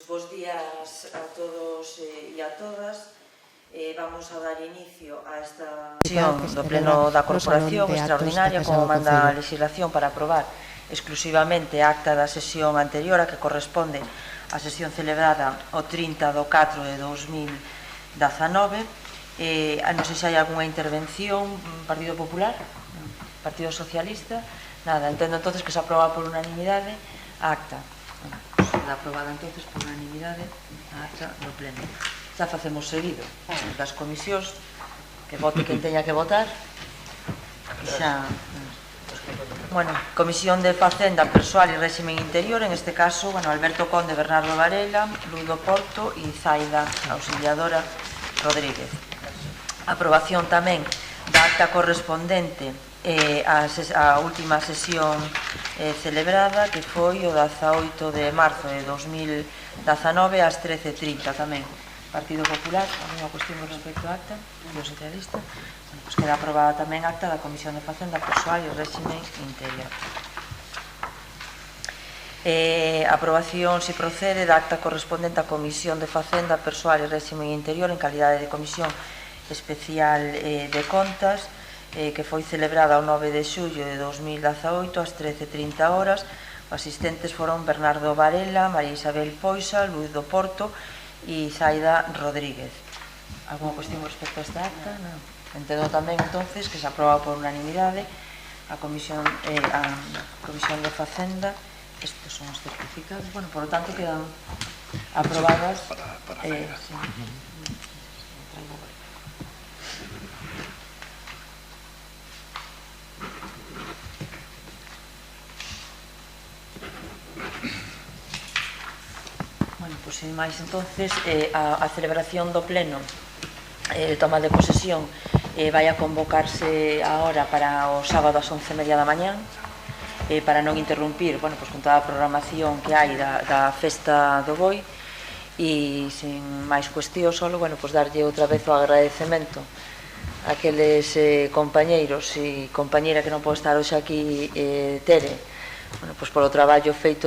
Bos días a todos e a todas. Vamos a dar inicio a esta sesión do Pleno da Corporación extraordinaria como manda a legislación para aprobar exclusivamente a acta da sesión anterior a que corresponde á sesión celebrada o 30 do 4 de 2019. Non sei se hai algunha intervención. Partido Popular? Partido Socialista? Nada, entendo entonces que se aproba por unanimidade a acta. Queda aprobada entonces por unanimidade a acta do Pleno. Xa facemos seguido das comisións, que vote quen teña que votar. Xa, bueno, Comisión de Facenda, Persoal e Réximen Interior, en este caso, bueno, Alberto Conde, Bernardo Varela, Luis do Porto e Zaida, auxiliadora Rodríguez. Aprobación tamén da acta correspondente a última sesión celebrada, que foi o 18 de marzo de 2019 ás 13:30 tamén. Partido Popular, alguna cuestión respecto á acta? Partido Socialista? Pues queda aprobada tamén acta da Comisión de Facenda, Persoal e Réximen Interior. Aprobación, se procede, da acta correspondente á Comisión de Facenda, Persoal e Réximen Interior en calidade de Comisión Especial de Contas, que foi celebrada o 9 de xullo de 2018 ás 13:30 horas. Os asistentes foron Bernardo Varela, María Isabel Poisa, Luis do Porto e Zaida Rodríguez. Alguna cuestión respecto a esta acta? Non. Entendo tamén, entonces, que se aproba por unanimidade a Comisión de Facenda. Estes son os certificados. Bueno, por lo tanto, quedan aprobadas. Pois, sin máis, entonces, a celebración do Pleno toma de posesión vai a convocarse agora para o sábado ás 11:30 da mañán, para non interrumpir, bueno, pois con toda a programación que hai da Festa do Boi. E sin máis cuestión, só, bueno, pois darlle outra vez o agradecemento a aqueles compañeiros e compañeira que non pode estar hoxe aquí, Tere, bueno, pois polo traballo feito